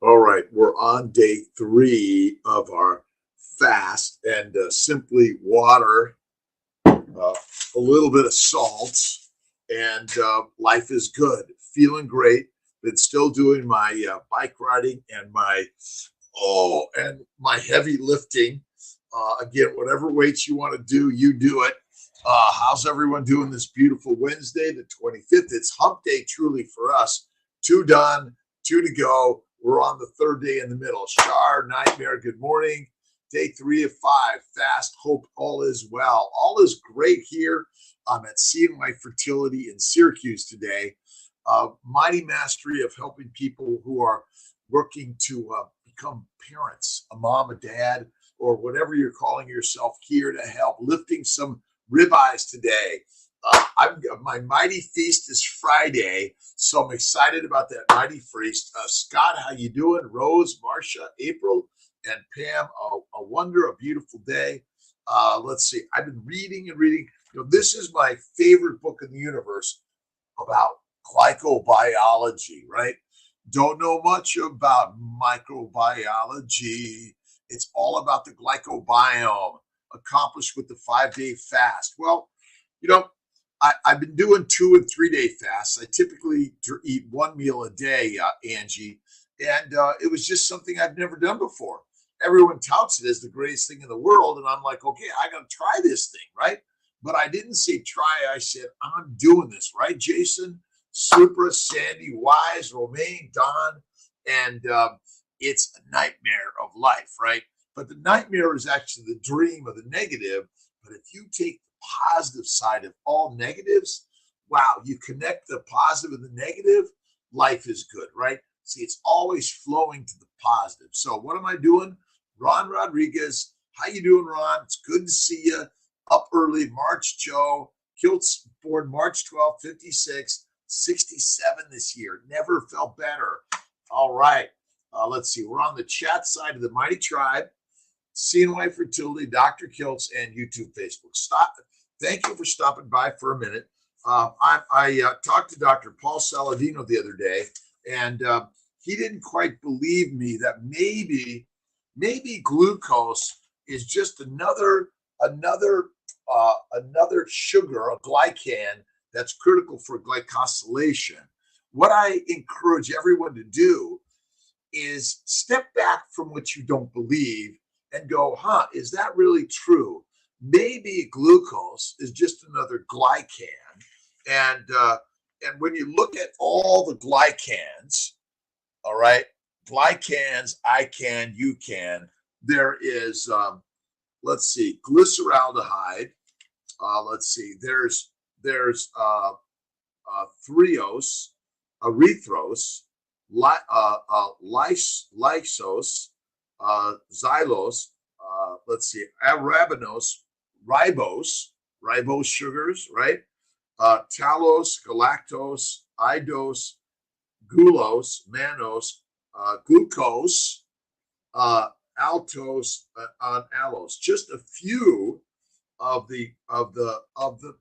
All right, we're on day 3 of our fast, and simply water, a little bit of salt, and life is good. Feeling great. Been still doing my bike riding and my heavy lifting. Again, whatever weights you want to do, you do it. How's everyone doing this beautiful Wednesday, the 25th? It's hump day truly for us. 2 done, 2 to go. We're on the 3rd day in the middle. Shar, Nightmare, good morning. Day 3 of 5, fast, hope all is well. All is great here. I'm at CNY Fertility in Syracuse today. Mighty mastery of helping people who are working to become parents, a mom, a dad, or whatever you're calling yourself, here to help, lifting some ribeyes today. My Mighty Feast is Friday, so I'm excited about that Mighty Feast. Scott, how you doing? Rose, Marcia, April, and Pam, a wonder, a beautiful day. Let's see. I've been reading and reading. This is my favorite book in the universe about glycobiology, right? Don't know much about microbiology. It's all about the glycobiome accomplished with the 5-day fast. Well, I've been doing 2 and 3 day fasts. I typically eat 1 meal a day, Angie, and it was just something I've never done before. Everyone touts it as the greatest thing in the world, and I'm like, okay, I got to try this thing, right? But I didn't say try. I said, I'm doing this, right, Jason? Supra, Sandy, Wise, Romaine, Don, and it's a nightmare of life, right? But the nightmare is actually the dream of the negative. But if you take the positive side of all negatives, wow, you connect the positive and the negative, life is good, right? See, it's always flowing to the positive. So what am I doing? Ron Rodriguez, how you doing, Ron? It's good to see you. Up early, March Joe. Kiltz, born March 12, 56, 67 this year. Never felt better. All right. Let's see. We're on the chat side of the Mighty Tribe, CNY Fertility, Dr.Kiltz, and YouTube, Facebook. Thank you for stopping by for a minute. I talked to Dr. Paul Saladino the other day, and he didn't quite believe me that maybe glucose is just another sugar, a glycan that's critical for glycosylation. What I encourage everyone to do is step back from what you don't believe and go, is that really true? Maybe glucose is just another glycan. And when you look at all the glycans, all right, glycans, I can, you can, there is, let's see, glyceraldehyde. Let's see, there's threose, erythros, lysos, xylose, let's see, arabinose, ribose sugars, right? Talose, galactose, idose, glucose, mannose, glucose, altose, allose. Just a few of the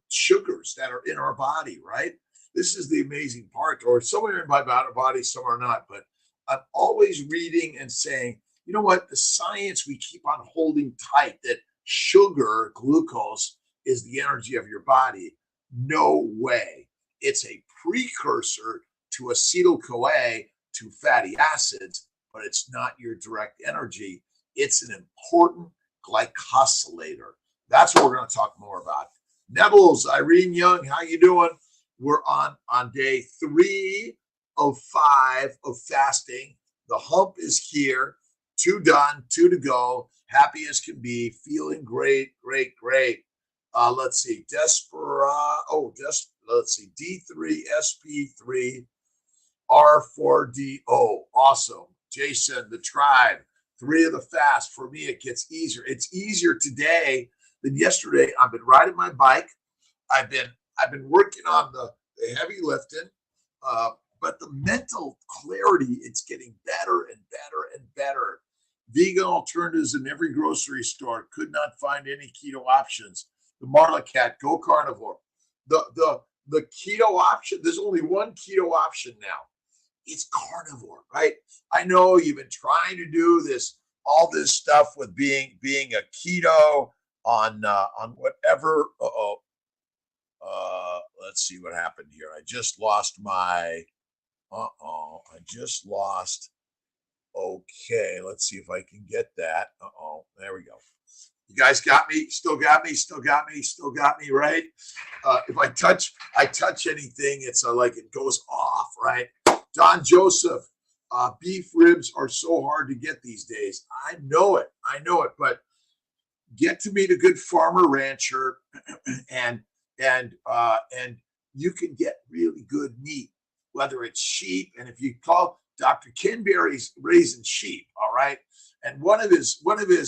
sugars that are in our body, right? This is the amazing part. Or some are in my body, some are not. But I'm always reading and saying, you know what? The science we keep on holding tight, that sugar, glucose, is the energy of your body. No way. It's a precursor to acetyl-CoA, to fatty acids, but it's not your direct energy. It's an important glycosylator. That's what we're going to talk more about. Nebbles, Irene Young, how you doing? We're on day 3 of 5 of fasting. The hump is here. 2 done, 2 to go. Happy as can be. Feeling great. Let's see. Let's see. D3, SP3, R4DO. Awesome. Jason, the tribe. 3 of the fast. For me, it gets easier. It's easier today than yesterday. I've been riding my bike. I've been working on the heavy lifting, but the mental clarity, it's getting better and better and better. Vegan alternatives in every grocery store. Could not find any keto options. The Marla Cat, go carnivore. The keto option, there's only one keto option now. It's carnivore, right? I know you've been trying to do all this stuff with being a keto on whatever. Let's see what happened here. I just lost my. I just lost. Okay, let's see if I can get that. There we go. You guys got me, still got me, still got me, still got me, right? If I touch anything, it's like it goes off, right? Don Joseph, beef ribs are so hard to get these days. I know it, but get to meet a good farmer rancher, and you can get really good meat, whether it's sheep, and if you call Dr. Kenberry's raising sheep, all right. And one of his,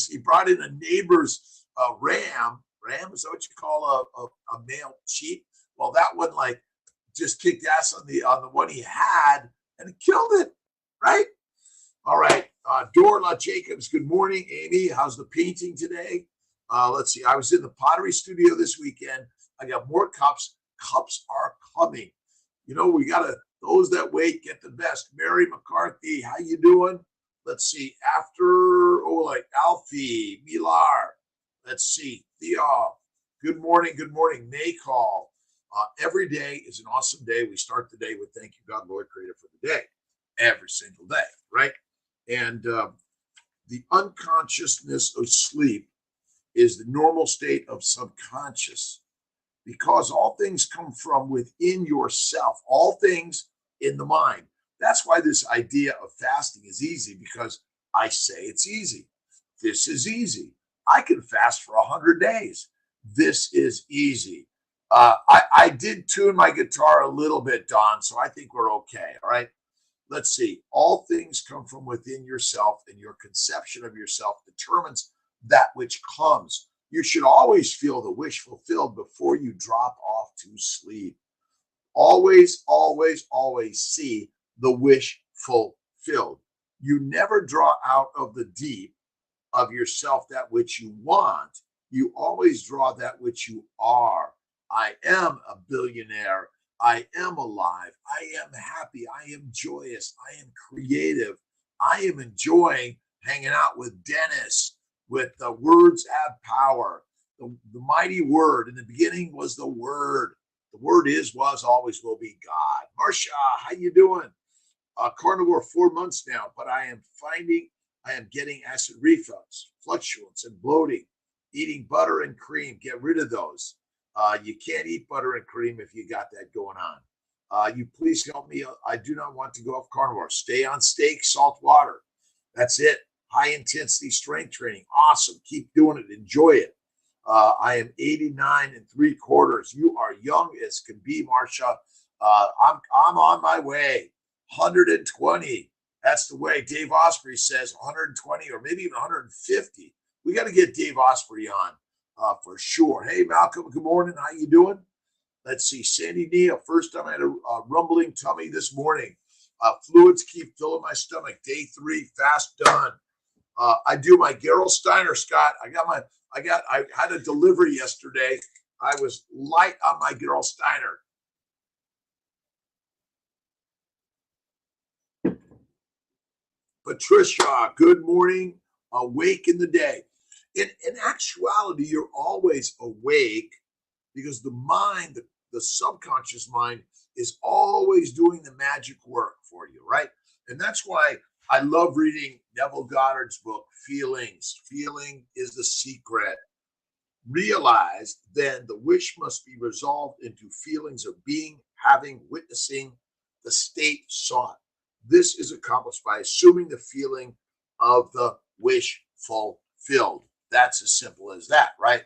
he brought in a neighbor's ram. Ram, is that what you call a male sheep? Well, that one like just kicked ass on the one he had, and it killed it, right? All right. Dorla Jacobs, good morning, Amy. How's the painting today? Let's see. I was in the pottery studio this weekend. I got more cups. Cups are coming. You know, we gotta, those that wait get the best. Mary McCarthy, how you doing? Let's see. After, like Alfie, Milar. Let's see. Theo, good morning. Good morning. Maycall. Every day is an awesome day. We start the day with thank you, God, Lord, Creator, for the day. Every single day, right? And the unconsciousness of sleep is the normal state of subconscious, because all things come from within yourself, all things in the mind. That's why this idea of fasting is easy, because I say it's easy. This is easy. I can fast for 100 days. This is easy. I did tune my guitar a little bit, Don, so I think we're okay. All right. Let's see. All things come from within yourself, and your conception of yourself determines that which comes. You should always feel the wish fulfilled before you drop off to sleep. Always, always, always see the wish fulfilled. You never draw out of the deep of yourself that which you want. You always draw that which you are. I am a billionaire. I am alive. I am happy. I am joyous. I am creative. I am enjoying hanging out with Dennis, with the words have power. The mighty word in the beginning was the word. The word is, was, always will be God. Marcia, how you doing? Carnivore 4 months now, but I am getting acid reflux, fluctuance, and bloating. Eating butter and cream, get rid of those. You can't eat butter and cream if you got that going on. You please help me. I do not want to go off carnivore. Stay on steak, salt water. That's it. High intensity strength training. Awesome. Keep doing it. Enjoy it. I am 89 3/4. You are young as can be, Marcia. I'm on my way. 120. That's the way. Dave Osprey says 120 or maybe even 150. We got to get Dave Osprey on for sure. Hey, Malcolm, good morning. How you doing? Let's see. Sandy Neal. First time I had a rumbling tummy this morning. Fluids keep filling my stomach. Day 3, fast done. I do my Gerolsteiner, Scott. I had a delivery yesterday. I was light on my Gerolsteiner. Patricia, good morning. Awake in the day. In actuality, you're always awake, because the mind, the subconscious mind, is always doing the magic work for you, right? And that's why I love reading Neville Goddard's book, Feelings. Feeling is the secret. Realize then the wish must be resolved into feelings of being, having, witnessing the state sought. This is accomplished by assuming the feeling of the wish fulfilled. That's as simple as that, right?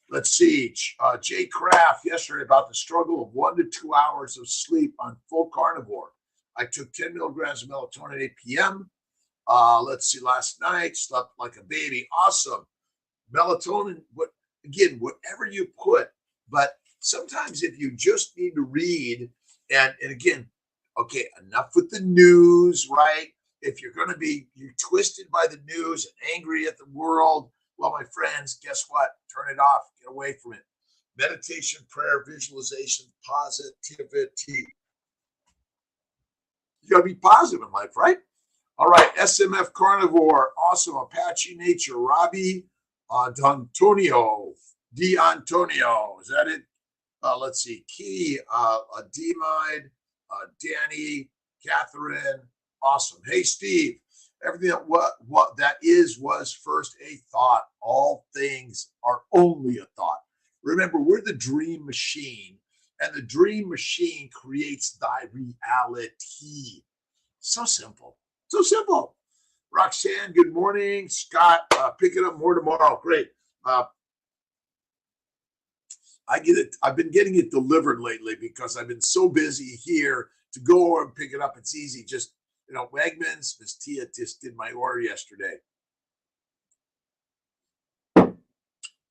Let's see. Jay Kraft yesterday about the struggle of 1 to 2 hours of sleep on full carnivore. I took 10 milligrams of melatonin at 8 p.m. Let's see. Last night, slept like a baby. Awesome. Melatonin, whatever you put. But sometimes if you just need to read, and again, okay, enough with the news, right? If you're going to be twisted by the news and angry at the world, well, my friends, guess what? Turn it off. Get away from it. Meditation, prayer, visualization, positivity. You got to be positive in life, right? All right, SMF Carnivore, awesome. Apache Nature, Robbie D'Antonio, is that it? Let's see, Key, Demide, Danny, Catherine, awesome. Hey, Steve, everything that what that is was first a thought. All things are only a thought. Remember, we're the dream machine, and the dream machine creates thy reality. So simple. So simple. Roxanne, good morning. Scott, picking up more tomorrow. Great. I get it. I've been getting it delivered lately because I've been so busy here to go and pick it up. It's easy. Just, Wegmans, Miss Tia just did my order yesterday.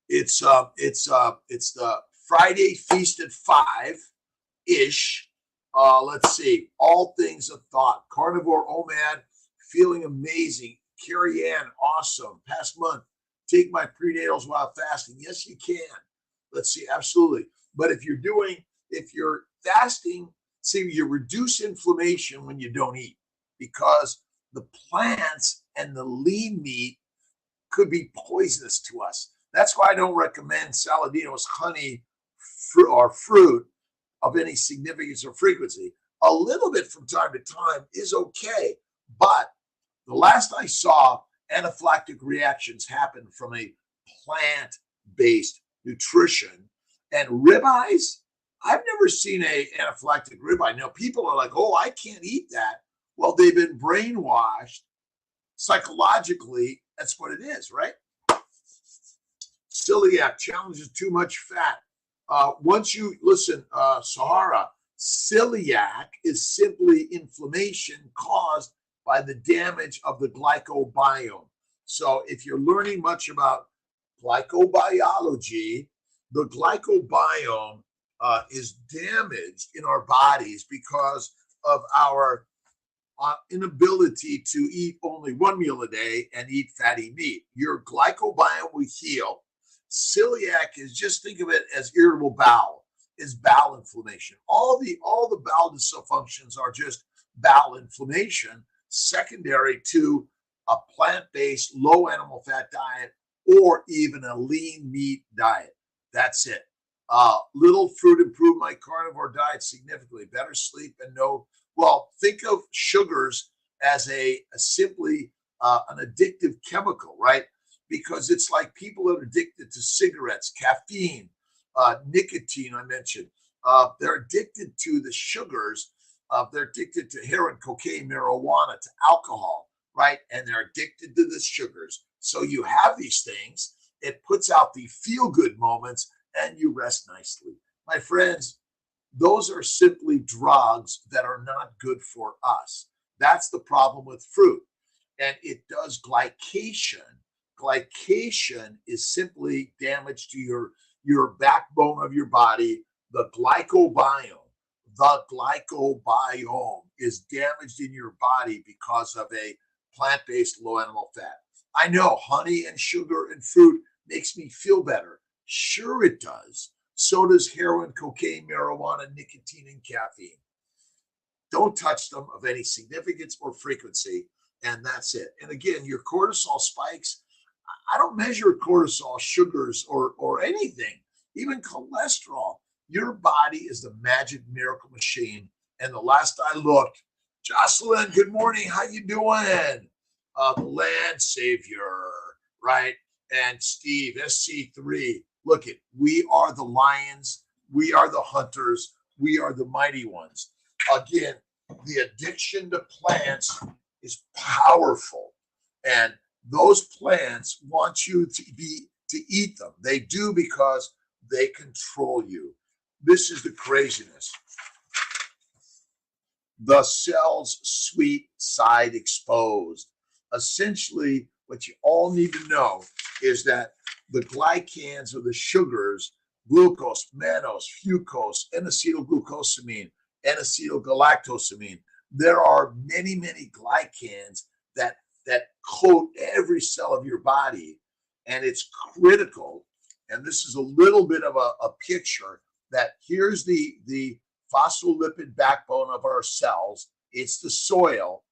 It's the Friday Feast at 5-ish. Let's see. All things a thought. Carnivore OMAD, feeling amazing. Carrie Ann, awesome. Past month, take my prenatals while fasting. Yes, you can. Let's see. Absolutely. But if you're fasting, see, you reduce inflammation when you don't eat, because the plants and the lean meat could be poisonous to us. That's why I don't recommend Saladino's honey or fruit of any significance or frequency. A little bit from time to time is okay, but the last I saw, anaphylactic reactions happen from a plant-based nutrition. And ribeyes, I've never seen a anaphylactic ribeye. Now, people are like, oh, I can't eat that. Well, they've been brainwashed psychologically. That's what it is, right? Celiac challenges too much fat. Once you listen, Sahara, celiac is simply inflammation caused by the damage of the glycobiome. So if you're learning much about glycobiology, the glycobiome is damaged in our bodies because of our inability to eat only one meal a day and eat fatty meat. Your glycobiome will heal. Celiac is, just think of it as irritable bowel, is bowel inflammation. All the bowel dysfunctions are just bowel inflammation secondary to a plant-based low animal fat diet or even a lean meat diet. That's it. Little fruit improved my carnivore diet significantly. Better sleep and think of sugars as simply an addictive chemical, right? Because it's like people that are addicted to cigarettes, caffeine, nicotine, I mentioned. They're addicted to the sugars. They're addicted to heroin, cocaine, marijuana, to alcohol, right? And they're addicted to the sugars. So you have these things. It puts out the feel-good moments, and you rest nicely. My friends, those are simply drugs that are not good for us. That's the problem with fruit. And it does glycation. Glycation is simply damage to your backbone of your body, the glycobiome. The glycobiome is damaged in your body because of a plant-based low animal fat. I know honey and sugar and fruit makes me feel better. Sure it does. So does heroin, cocaine, marijuana, nicotine, and caffeine. Don't touch them of any significance or frequency, and that's it. And again, your cortisol spikes. I don't measure cortisol, sugars, or anything, even cholesterol. Your body is the magic miracle machine. And the last I looked, Jocelyn, good morning. How you doing? The land savior, right? And Steve, SC3. Look it, we are the lions. We are the hunters. We are the mighty ones. Again, the addiction to plants is powerful. And those plants want you to eat them. They do because they control you. This is the craziness. The cell's sweet side exposed. Essentially, what you all need to know is that the glycans or the sugars, glucose, mannose, fucose, N-acetylglucosamine, N-acetylgalactosamine, there are many, many glycans that coat every cell of your body, and it's critical. And this is a little bit of a picture that here's the phospholipid backbone of our cells, it's the soil.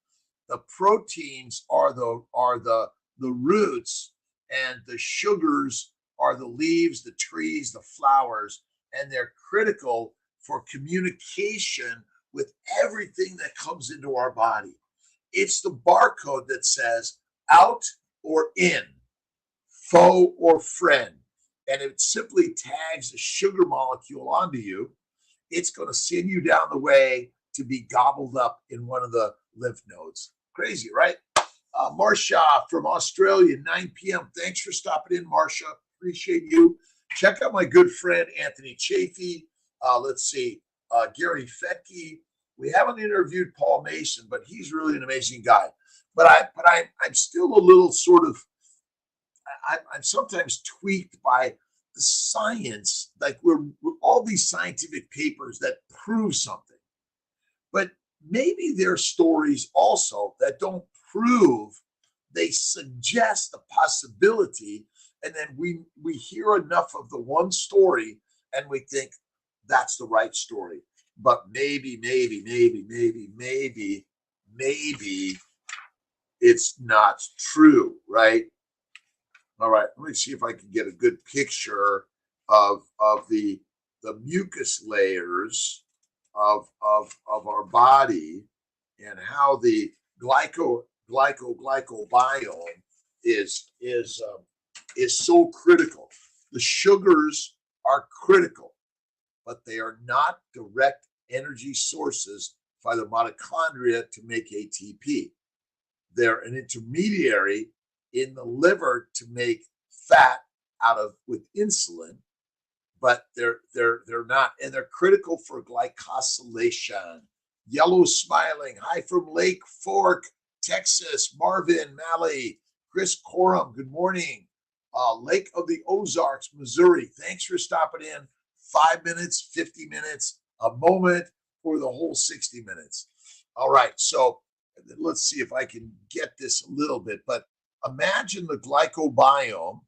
The proteins are the roots, and the sugars are the leaves, the trees, the flowers, and they're critical for communication with everything that comes into our body. It's the barcode that says out or in, foe or friend. And it simply tags a sugar molecule onto you. It's going to send you down the way to be gobbled up in one of the lymph nodes. Crazy, right? Marcia from Australia, 9 p.m. Thanks for stopping in, Marcia. Appreciate you. Check out my good friend, Anthony Chafee. Let's see, Gary Fettke. We haven't interviewed Paul Mason, but he's really an amazing guy. But I'm still a little sort of, I'm sometimes tweaked by the science, like we're all these scientific papers that prove something. But maybe there are stories also that don't prove, they suggest the possibility, and then we hear enough of the one story and we think that's the right story. But maybe it's not true, right? All right, let me see if I can get a good picture of the mucus layers of our body, and how the glycobiome is so critical. The sugars are critical, but they are not direct energy sources by the mitochondria to make ATP. They're an intermediary in the liver to make fat out of with insulin, but they're not, and they're critical for glycosylation. Yellow smiling, hi from Lake Fork, Texas. Marvin Malley, Chris Corum, good morning. Lake of the Ozarks, Missouri. Thanks for stopping in. 5 minutes, 50 minutes, a moment for the whole 60 minutes. All right, so let's see if I can get this a little bit, but imagine the glycobiome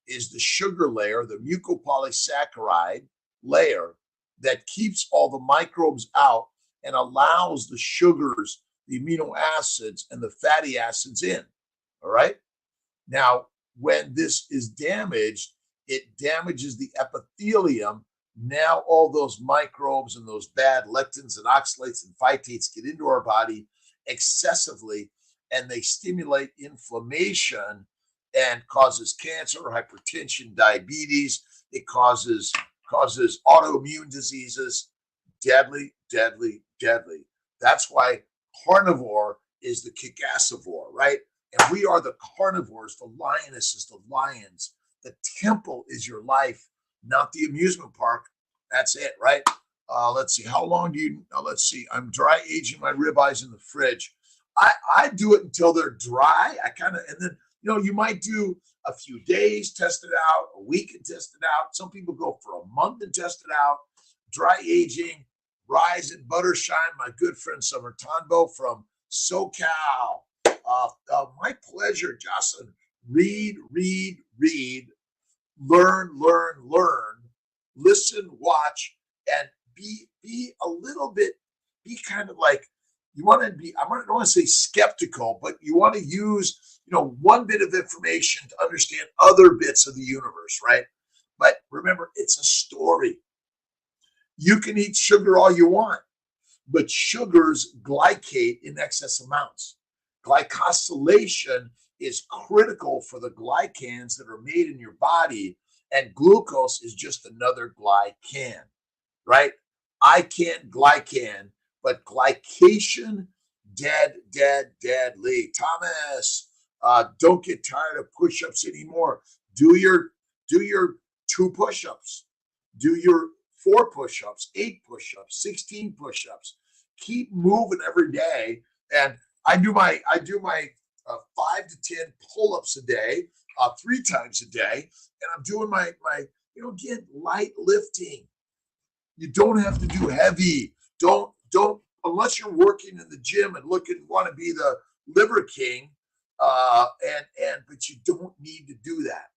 is the sugar layer, the mucopolysaccharide layer that keeps all the microbes out and allows the sugars, the amino acids, and the fatty acids in. All right. Now, when this is damaged, it damages the epithelium. Now, all those microbes and those bad lectins and oxalates and phytates get into our body excessively, and they stimulate inflammation and causes cancer, hypertension, diabetes. It causes autoimmune diseases. Deadly, deadly, deadly. That's why carnivore is the kick-assivore, right? And we are the carnivores, the lionesses, the lions. The temple is your life, not the amusement park. That's it, right? Let's see. How long do you? Let's see. I'm dry aging my ribeyes in the fridge. I do it until they're dry. I kind of, and then you might do a few days, test it out, a week and test it out. Some people go for a month and test it out. Dry aging, rise and butter shine. My good friend Summer Tonbo from SoCal. My pleasure, Jocelyn. Read, learn, listen, watch, and be a little bit, be kind of like, you want to be, I don't want to say skeptical, but you want to use, one bit of information to understand other bits of the universe, right? But remember, it's a story. You can eat sugar all you want, but sugars glycate in excess amounts. Glycosylation is critical for the glycans that are made in your body, and glucose is just another glycan, right? Glycan, but glycation, deadly. Thomas, don't get tired of push-ups anymore. Do your 2 push-ups. Do your 4 push-ups, 8 push-ups, 16 push-ups. Keep moving every day. And I do my 5 to 10 pull-ups a day, 3 times a day. And I'm doing my again, light lifting. You don't have to do heavy. Don't unless you're working in the gym and want to be the liver king. But you don't need to do that.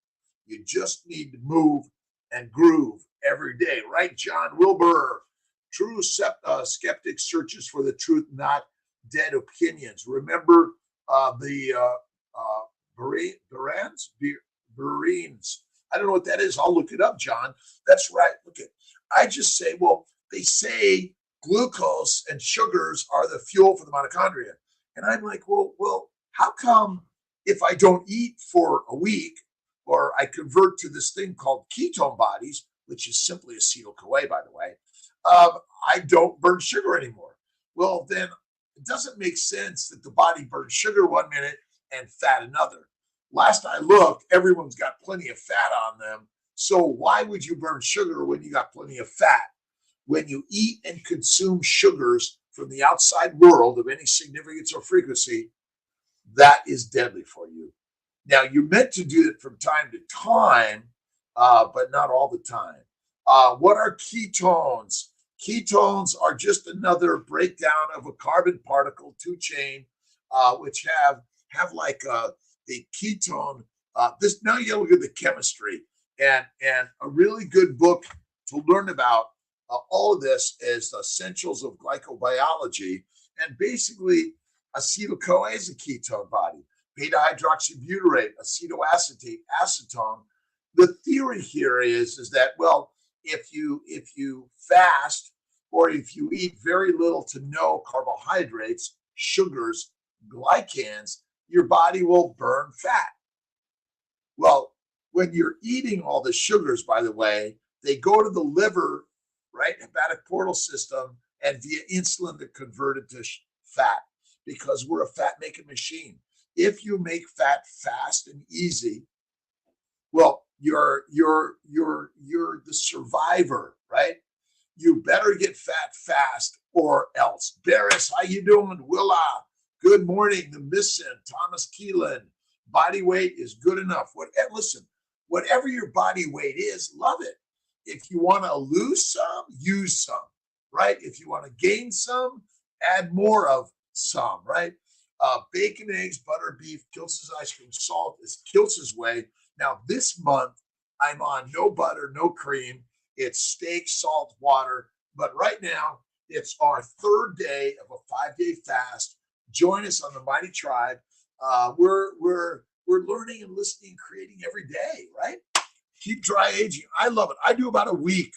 You just need to move and groove every day, right? John Wilbur, true skeptic searches for the truth, not dead opinions. Remember the Bereans? Bereans. I don't know what that is. I'll look it up, John. That's right. Look at. I just say, well, they say glucose and sugars are the fuel for the mitochondria, and I'm like, well, how come if I don't eat for a week, or I convert to this thing called ketone bodies, which is simply acetyl-CoA, by the way, I don't burn sugar anymore? Well, then it doesn't make sense that the body burns sugar one minute and fat another. Last I looked, everyone's got plenty of fat on them. So why would you burn sugar when you got plenty of fat? When you eat and consume sugars from the outside world of any significance or frequency, that is deadly for you. Now, you're meant to do it from time to time, but not all the time. What are ketones? Ketones are just another breakdown of a carbon particle two chain, which have like the ketone. This now you look at the chemistry, and a really good book to learn about all of this is Essentials of Glycobiology, and basically acetyl-CoA is a ketone body. Beta hydroxybutyrate, acetoacetate, acetone. The theory here is that, well, if you fast or if you eat very little to no carbohydrates, sugars, glycans, your body will burn fat. Well, when you're eating all the sugars, by the way, they go to the liver, right, hepatic portal system, and via insulin they're converted to fat, because we're a fat making machine. If you make fat fast and easy, well, you're the survivor, right? You better get fat fast or else. Barris, how you doing? Willa, good morning. The Missing, Thomas Keelan. Body weight is good enough. Listen, whatever your body weight is, love it. If you want to lose some, use some, right? If you want to gain some, add more of some, right? Bacon, eggs, butter, beef, Kiltz's ice cream, salt is Kiltz's way. Now, this month, I'm on no butter, no cream. It's steak, salt, water. But right now, it's our third day of a 5-day fast. Join us on the Mighty Tribe. We're learning and listening, creating every day, right? Keep dry aging. I love it. I do about a week.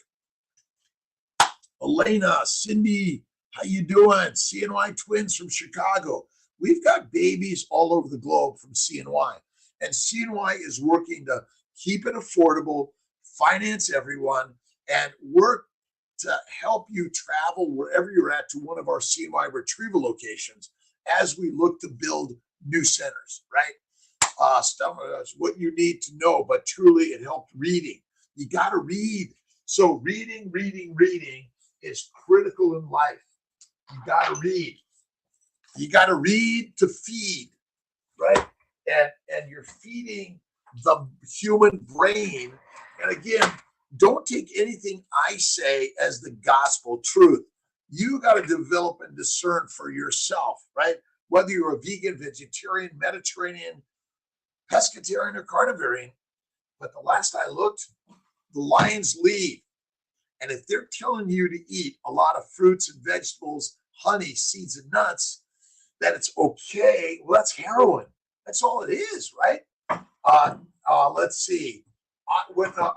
Elena, Cindy, how you doing? CNY twins from Chicago. We've got babies all over the globe from CNY. And CNY is working to keep it affordable, finance everyone, and work to help you travel wherever you're at to one of our CNY retrieval locations as we look to build new centers, right? Stuff what you need to know, but truly it helped reading. You got to read. So reading is critical in life. You got to read. You got to read to feed, right? And you're feeding the human brain. And again, don't take anything I say as the gospel truth. You got to develop and discern for yourself, right? Whether you're a vegan, vegetarian, Mediterranean, pescatarian, or carnivore. But the last I looked, the lions lead. And if they're telling you to eat a lot of fruits and vegetables, honey, seeds, and nuts, that it's okay, well, that's heroin. That's all it is, right? Let's see.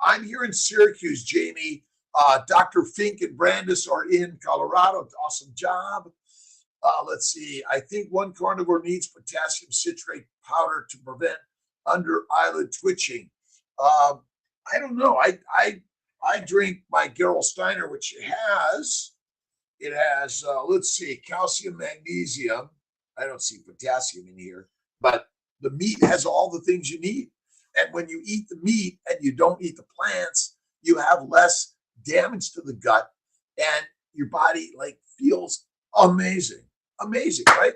I'm here in Syracuse, Jamie. Dr. Fink and Brandis are in Colorado. Awesome job. Let's see. I think one carnivore needs potassium citrate powder to prevent under eyelid twitching. I don't know. I drink my Gerol Steiner, which it has let's see, calcium, magnesium. I don't see potassium in here, but the meat has all the things you need. And when you eat the meat and you don't eat the plants, you have less damage to the gut, and your body like feels amazing, right?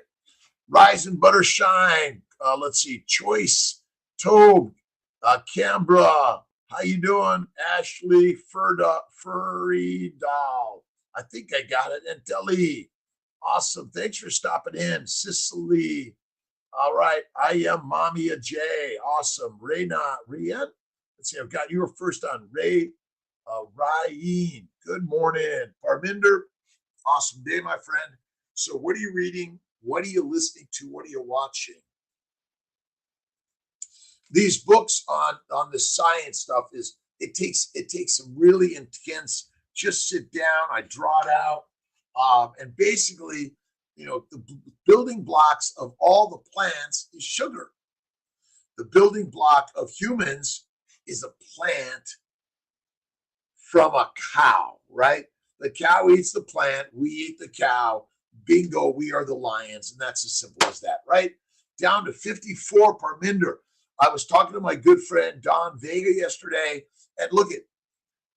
Rise and butter shine. Let's see, Choice, Tobe, Canberra. How you doing, Ashley Furry-Doll? I think I got it. And Delhi. Awesome. Thanks for stopping in. Sicily. All right. I am Mommy J. Awesome. Rian. Let's see. I've got you first on Ryan. Good morning. Parminder. Awesome day, my friend. So what are you reading? What are you listening to? What are you watching? These books on the science stuff it takes some really intense. Just sit down. I draw it out, and basically, the building blocks of all the plants is sugar. The building block of humans is a plant from a cow, right? The cow eats the plant. We eat the cow. Bingo, we are the lions. And that's as simple as that, right? Down to 54 Parminder. I was talking to my good friend Don Vega yesterday, and look at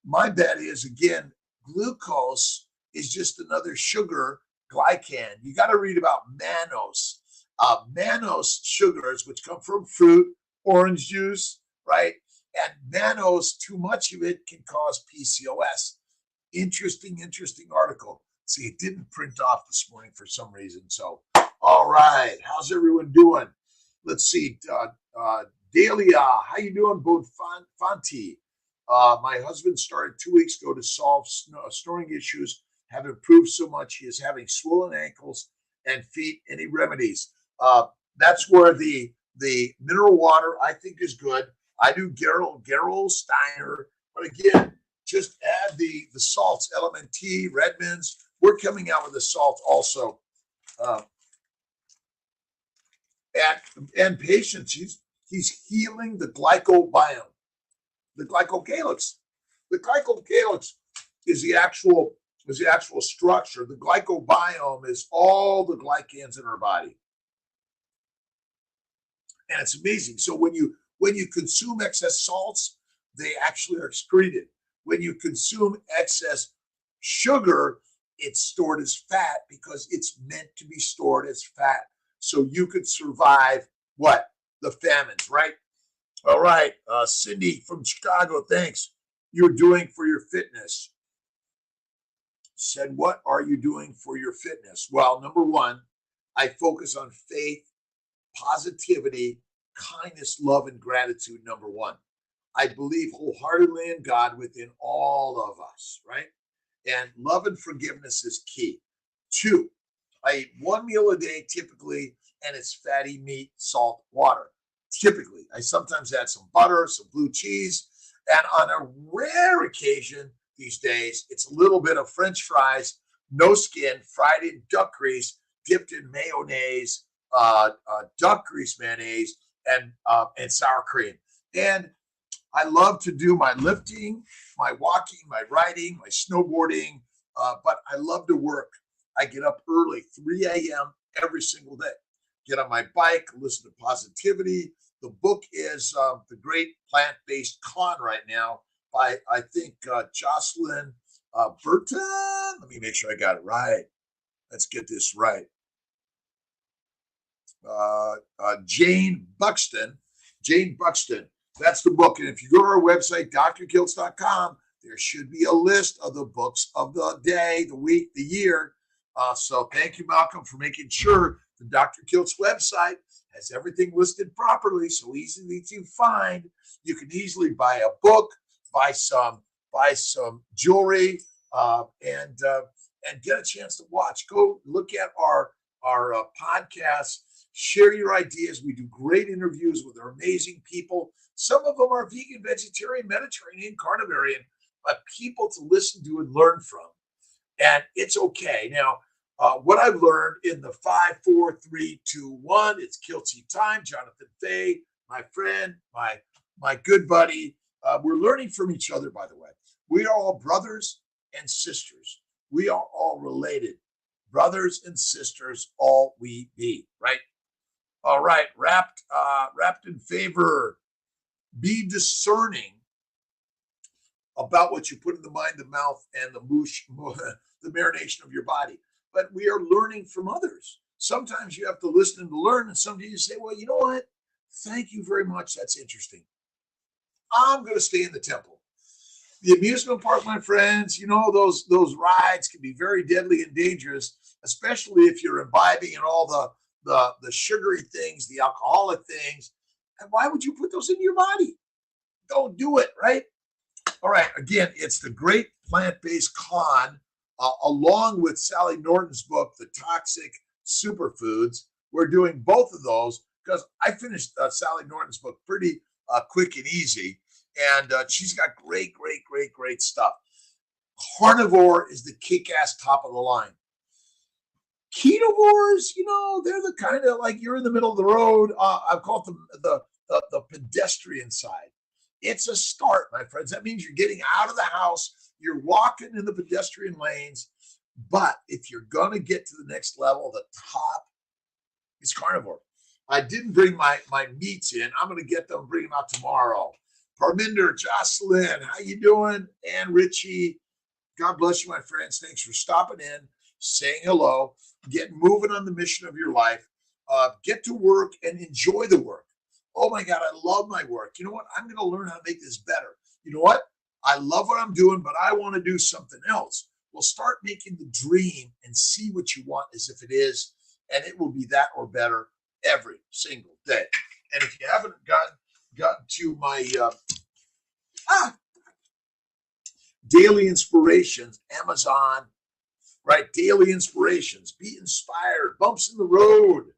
my bet is, again, glucose is just another sugar glycan. You got to read about mannose. Mannose sugars, which come from fruit, orange juice, right? And mannose, too much of it can cause PCOS. Interesting article. See, it didn't print off this morning for some reason. So, all right. How's everyone doing? Let's see. Delia, how you doing, Bonfanti? My husband started 2 weeks ago to solve snoring issues, have improved so much. He is having swollen ankles and feet. Any remedies? That's where the mineral water, I think, is good. I do Gerol Steiner, but again, just add the salts, LMNT, Redmond's. We're coming out with the salt also. And patience, he's healing the glycobiome, the glycocalyx. The glycocalyx is the actual structure. The glycobiome is all the glycans in our body. And it's amazing. So when you consume excess salts, they actually are excreted. When you consume excess sugar, it's stored as fat because it's meant to be stored as fat. So you could survive what? The famines, right? All right. Cindy from Chicago, thanks. You're doing for your fitness. Said, what are you doing for your fitness? Well, number one, I focus on faith, positivity, kindness, love, and gratitude. Number one, I believe wholeheartedly in God within all of us, right? And love and forgiveness is key. 2, I eat 1 meal a day typically, and it's fatty meat, salt, water. Typically, I sometimes add some butter, some blue cheese, and on a rare occasion these days, it's a little bit of French fries, no skin, fried in duck grease, dipped in mayonnaise, duck grease mayonnaise, and sour cream. And I love to do my lifting, my walking, my riding, my snowboarding, but I love to work. I get up early, 3 a.m. every single day. Get on my bike, listen to positivity. The book is The Great Plant-Based Con right now by, I think, Jocelyn Burton. Let me make sure I got it right. Let's get this right. Jane Buxton. That's the book. And if you go to our website, drkiltz.com, there should be a list of the books of the day, the week, the year. So thank you, Malcolm, for making sure the Dr. Kiltz website has everything listed properly, so easily to find. You can easily buy a book, buy some jewelry, and get a chance to watch. Go look at our podcasts. Share your ideas. We do great interviews with our amazing people. Some of them are vegan, vegetarian, Mediterranean, carnivore, but people to listen to and learn from. And it's okay. Now, what I've learned in the 5, 4, 3, 2, 1, it's Kiltzy time. Jonathan Fay, my friend, my good buddy. We're learning from each other, by the way. We are all brothers and sisters. We are all related. Brothers and sisters, all we be, right? All right, wrapped in favor. Be discerning about what you put in the mind, the mouth, and the marination of your body. But we are learning from others. Sometimes you have to listen to learn, and sometimes you say, well, you know what? Thank you very much. That's interesting. I'm going to stay in the temple. The amusement park, my friends, those rides can be very deadly and dangerous, especially if you're imbibing in all the sugary things, the alcoholic things. And why would you put those in your body? Don't do it, right? All right. Again, it's The Great Plant-Based Con, along with Sally Norton's book, The Toxic superfoods. We're doing both of those because I finished Sally Norton's book pretty quick and easy. And she's got great stuff. Carnivore is the kick-ass top of the line. Ketovores, they're the kind of like you're in the middle of the road. I call it the pedestrian side. It's a start, my friends. That means you're getting out of the house, you're walking in the pedestrian lanes. But if you're going to get to the next level, the top is carnivore. I didn't bring my meats in. I'm going to get them, bring them out tomorrow. Parminder, Jocelyn, how you doing? And Richie, God bless you, my friends. Thanks for stopping in, saying hello, get moving on the mission of your life. Get to work and enjoy the work. Oh my God, I love my work. You know what? I'm going to learn how to make this better. You know what? I love what I'm doing, but I want to do something else. Well, start making the dream and see what you want as if it is, and it will be that or better every single day. And if you haven't gotten to my daily inspirations, Amazon, right? Daily inspirations, be inspired, bumps in the road.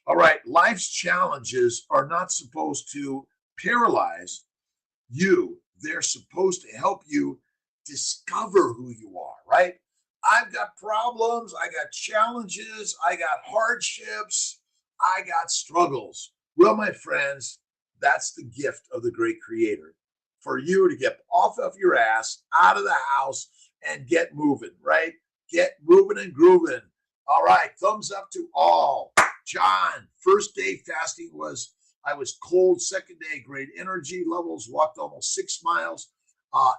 All right, life's challenges are not supposed to paralyze you. They're supposed to help you discover who you are, right? I've got problems, I got challenges, I got hardships, I got struggles. Well, my friends, that's the gift of the great creator. For you to get off of your ass, out of the house, and get moving, right? Get moving and grooving. All right, thumbs up to all. John, first day fasting I was cold, second day, great energy levels, walked almost 6 miles,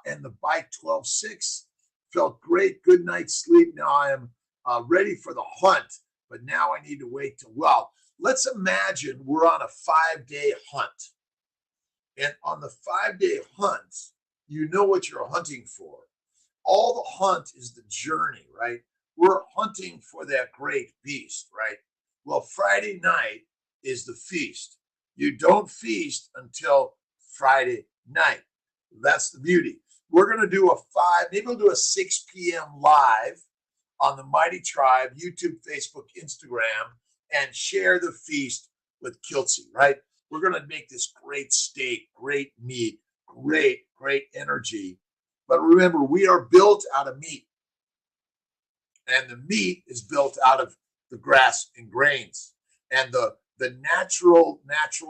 and the bike 12.6. Felt great, good night's sleep. Now I am ready for the hunt, but now I need to wait till, well, let's imagine we're on a 5-day hunt. And on the 5-day hunt, you know what you're hunting for. All the hunt is the journey, right? We're hunting for that great beast, right? Well, Friday night is the feast. You don't feast until Friday night. That's the beauty. We're going to do maybe we'll do a 6 p.m. live on the Mighty Tribe, YouTube, Facebook, Instagram, and share the feast with Kiltz, right? We're going to make this great steak, great meat, great energy. But remember, we are built out of meat. And the meat is built out of the grass and grains and the natural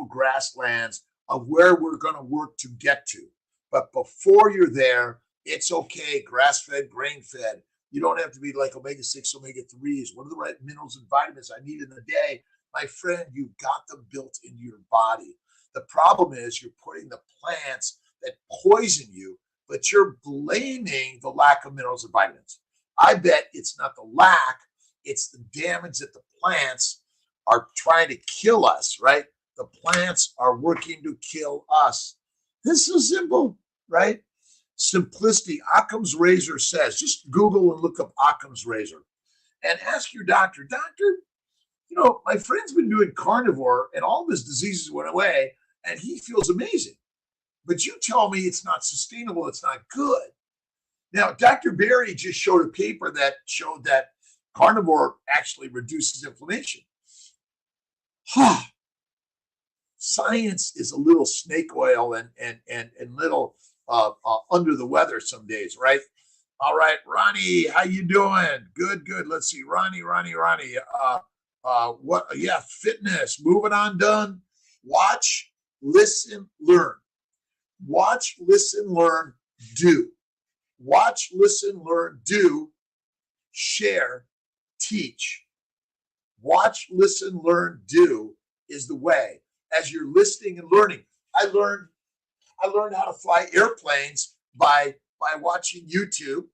grasslands of where we're going to work to get to. But before you're there, it's okay, grass-fed, grain-fed. You don't have to be like omega-6, omega-3s. What are the right minerals and vitamins I need in the day? My friend, you've got them built into your body. The problem is you're putting the plants that poison you, but you're blaming the lack of minerals and vitamins. I bet it's not the lack, it's the damage that the plants are trying to kill us, right? The plants are working to kill us. This is simple, right? Simplicity. Occam's razor says, just Google and look up Occam's razor and ask your doctor, doctor, my friend's been doing carnivore and all of his diseases went away and he feels amazing. But you tell me it's not sustainable, it's not good. Now, Dr. Berry just showed a paper that showed that carnivore actually reduces inflammation. Science is a little snake oil and little under the weather some days, right? All right, Ronnie, how you doing? Good. Let's see, Ronnie. Fitness, moving on, done. Watch, listen, learn. Watch, listen, learn, do. Watch, listen, learn, do, share, teach. Watch, listen, learn, do is the way. As you're listening and learning, I learned how to fly airplanes by watching YouTube,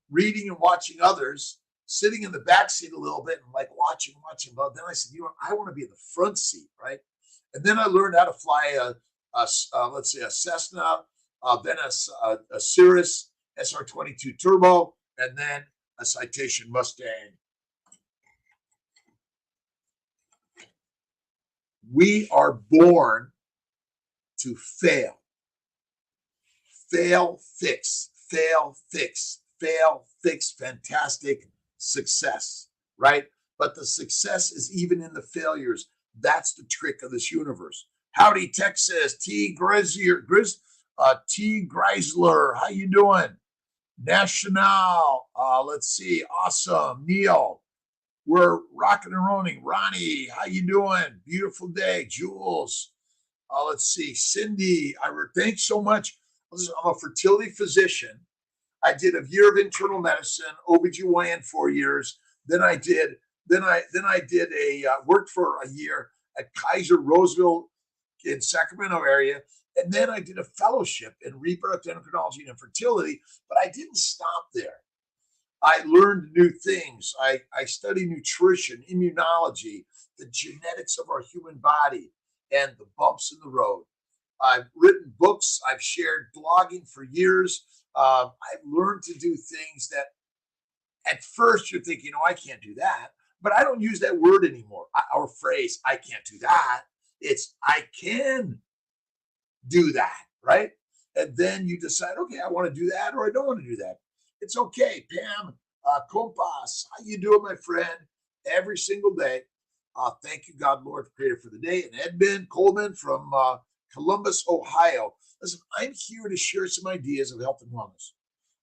reading and watching others, sitting in the back seat a little bit and like watching. But then I said, I want to be in the front seat, right? And then I learned how to fly a Cessna, then a Cirrus SR-22 Turbo, and then a Citation Mustang. We are born to fail. Fail, fix, fantastic success, right? but the success is even in the failures. That's the trick of this universe. Howdy, Texas. T. T. Greisler. How you doing? National. Let's see. Awesome. Neil. We're rocking and rolling. Ronnie, how you doing? Beautiful day. Jules. Let's see. Cindy. Thanks so much. I'm a fertility physician. I did a year of internal medicine, OBGYN 4 years. Then I worked for a year at Kaiser Roseville in Sacramento area. And then I did a fellowship in reproductive endocrinology and fertility, but I didn't stop there. I learned new things. I studied nutrition, immunology, the genetics of our human body, and the bumps in the road. I've written books. I've shared blogging for years. I've learned to do things that at first you're thinking, oh, I can't do that. But I don't use that word anymore, or phrase, I can't do that. It's I can do that, right? And then you decide, okay, I want to do that or I don't want to do that. It's okay. Pam Kompas, how you doing, my friend? Every single day. Thank you, God, Lord, Creator, for the day. And Edmund Coleman from Columbus, Ohio. Listen, I'm here to share some ideas of health and wellness.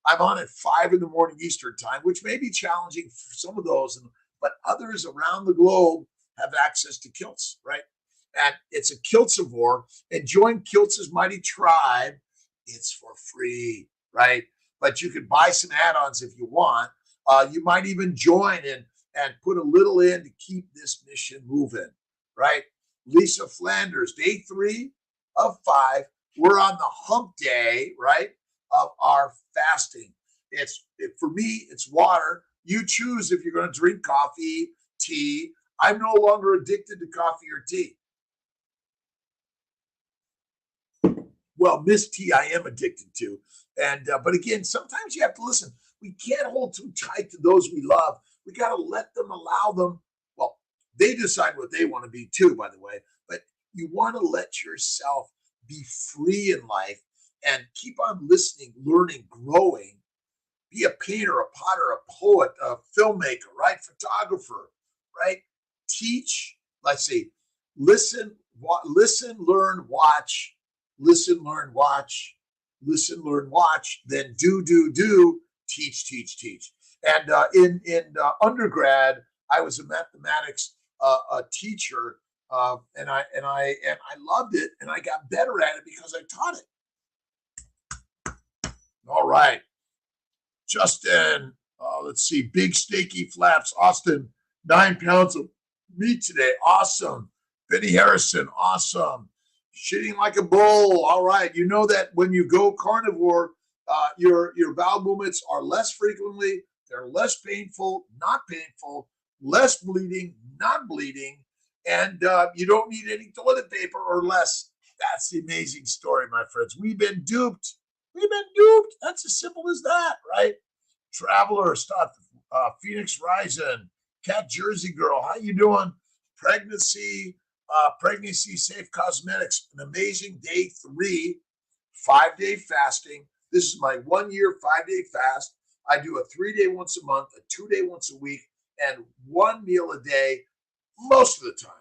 I'm on at 5 in the morning Eastern time, which may be challenging for some of those, but others around the globe have access to Kiltz, right? And it's a Kiltzivore. And join Kiltz's mighty tribe. It's for free, right? But you can buy some add-ons if you want. You might even join and put a little in to keep this mission moving, right? Lisa Flanders, day 3 of 5. We're on the hump day, right, of our fasting. For me, it's water. You choose if you're going to drink coffee, tea. I'm no longer addicted to coffee or tea. Well, Miss T, I am addicted to. But again, sometimes you have to listen. We can't hold too tight to those we love. We got to let them, allow them. Well, they decide what they want to be too, by the way. But you want to let yourself be free in life and keep on listening, learning, growing. Be a painter, a potter, a poet, a filmmaker, right? Photographer, right? Teach. Let's see. Listen, learn, watch. Listen, learn, watch. Listen, learn, watch. Then do, teach, teach, teach. And in undergrad, I was a mathematics a teacher, and I loved it, and I got better at it because I taught it. All right, Justin. Let's see, big steaky flaps. Austin, 9 pounds of meat today. Awesome. Benny Harrison, awesome. Shitting like a bull. All right, you know that when you go carnivore, your bowel movements are less frequently. They're less painful, not painful, less bleeding, not bleeding, and you don't need any toilet paper or less. That's the amazing story, my friends. We've been duped. We've been duped. That's as simple as that, right? Traveler stuff. Phoenix Rising, Cat Jersey Girl. How you doing? Pregnancy Safe Cosmetics. An amazing day 3, 5-day fasting. This is my 1 year 5-day fast. I do a 3-day once a month, a 2-day once a week, and 1 meal a day most of the time.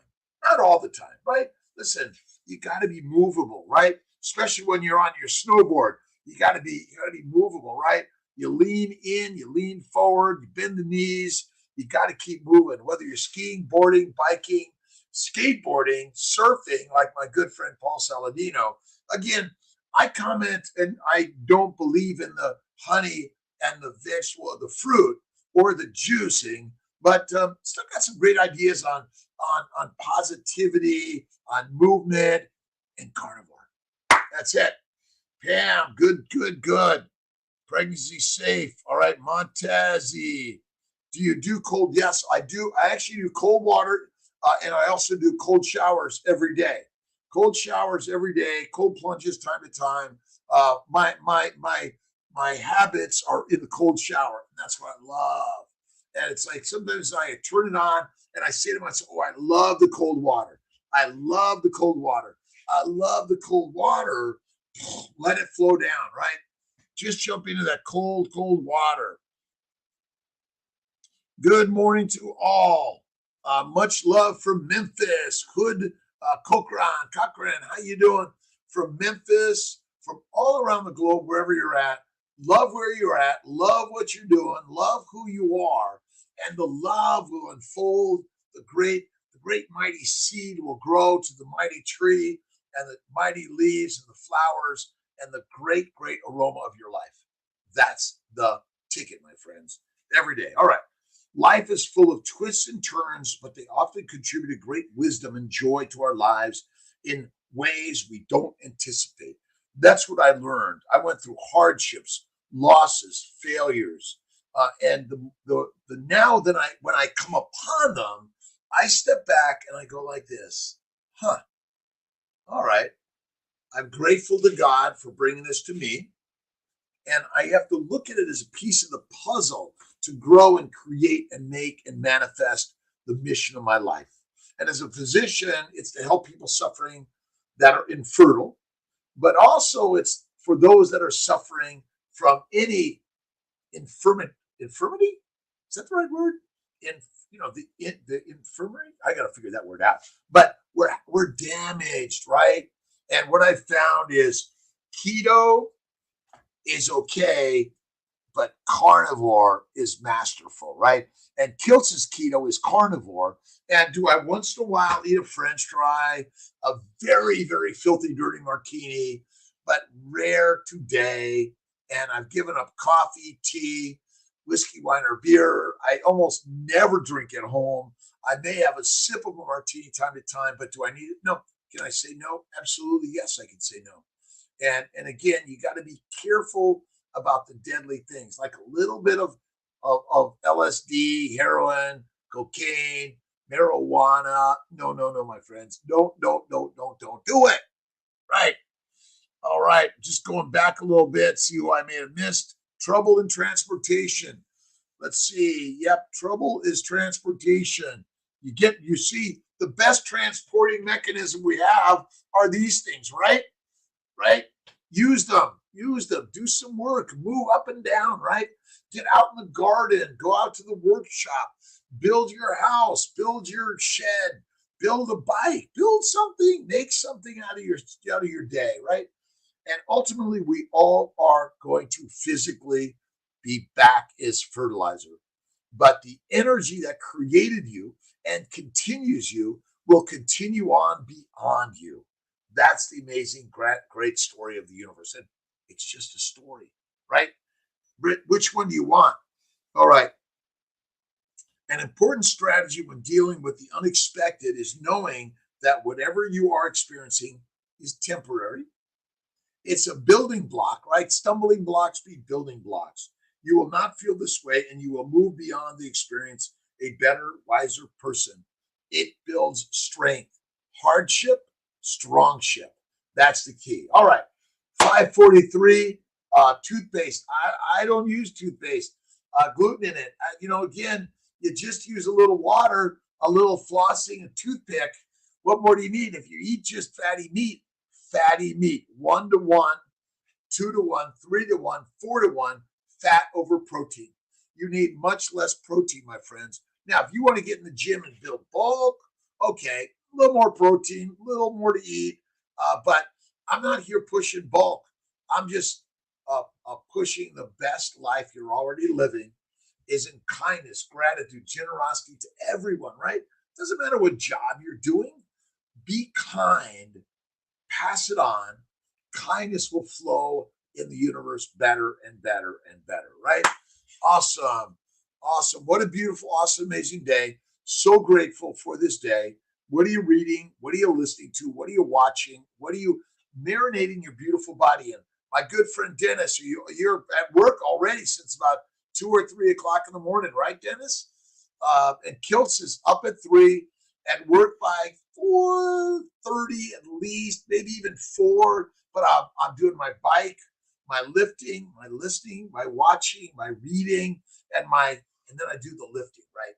Not all the time, right? Listen, you got to be movable, right? Especially when you're on your snowboard. You got to be movable, right? You lean in, you lean forward, you bend the knees. You got to keep moving, whether you're skiing, boarding, biking, skateboarding, surfing, like my good friend Paul Saladino. Again, I comment and I don't believe in the honey and the vegetable, the fruit or the juicing, but still got some great ideas on positivity, on movement, and carnivore. That's it. Pam, good. Pregnancy safe. All right, Montezzi. Do you do cold? Yes, I do. I actually do cold water, and I also do cold showers every day. Cold showers every day. Cold plunges time to time. My habits are in the cold shower, and that's what I love. And it's like sometimes I turn it on and I say to myself, "Oh, I love the cold water. I love the cold water. I love the cold water." Let it flow down, right? Just jump into that cold water. Good morning to all. Much love from Memphis. Hood Cochran, how you doing? From Memphis, from all around the globe, wherever you're at. Love where you're at. Love what you're doing. Love who you are, and the love will unfold. The great mighty seed will grow to the mighty tree, and the mighty leaves and the flowers and the great, great aroma of your life. That's the ticket, my friends. Every day. All right. Life is full of twists and turns, but they often contribute a great wisdom and joy to our lives in ways we don't anticipate. That's what I learned. I went through hardships, losses, failures, and the now that when I come upon them, I step back and I go like this, huh? All right, I'm grateful to God for bringing this to me. And I have to look at it as a piece of the puzzle to grow and create and make and manifest the mission of my life. And as a physician, it's to help people suffering that are infertile, but also it's for those that are suffering from any infirmity. Is that the right word? In the infirmary. I got to figure that word out. But we're damaged, right? And what I found is keto is okay, but carnivore is masterful, right? And Kiltz's keto is carnivore. And do I once in a while eat a French fry, a very, very filthy, dirty martini, but rare today. And I've given up coffee, tea, whiskey, wine, or beer. I almost never drink at home. I may have a sip of a martini time to time, but do I need it? No. Can I say no? Absolutely. Yes, I can say no. And again, you got to be careful about the deadly things, like a little bit of LSD, heroin, cocaine, marijuana. No, no, no, my friends. Don't do it. Right. All right. Just going back a little bit, see who I may have missed. Trouble in transportation. Let's see. Yep. Trouble is transportation. You see, the best transporting mechanism we have are these things, right? Right? Use them. Do some work. Move up and down, right? Get out in the garden. Go out to the workshop. Build your house. Build your shed. Build a bike. Build something. Make something out of your day, right? And ultimately, we all are going to physically be back as fertilizer. But the energy that created you and continues you will continue on beyond you. That's the amazing, great story of the universe. And it's just a story, right? Which one do you want? All right. An important strategy when dealing with the unexpected is knowing that whatever you are experiencing is temporary. It's a building block, right? Stumbling blocks be building blocks. You will not feel this way and you will move beyond the experience a better, wiser person. It builds strength. Hardship, strong ship. That's the key. All right. 543, toothpaste. I don't use toothpaste. Gluten in it. Again, you just use a little water, a little flossing, a toothpick. What more do you need? If you eat just fatty meat, 1-to-1, 2-to-1, 3-to-1, 4-to-1, fat over protein. You need much less protein, my friends. Now, if you want to get in the gym and build bulk, okay, a little more protein, a little more to eat. But I'm not here pushing bulk. I'm just pushing the best life you're already living is in kindness, gratitude, generosity to everyone, right? Doesn't matter what job you're doing. Be kind, pass it on. Kindness will flow in the universe better and better and better, right? Awesome. Awesome. What a beautiful, awesome, amazing day. So grateful for this day. What are you reading? What are you listening to? What are you watching? What are you marinating your beautiful body in? My good friend Dennis, you're at work already since about 2 or 3 o'clock in the morning, right, Dennis? And Kiltz is up at 3, at work by 4:30 at least, maybe even 4. But I'm doing my bike, my lifting, my listening, my watching, my reading, and then I do the lifting, right?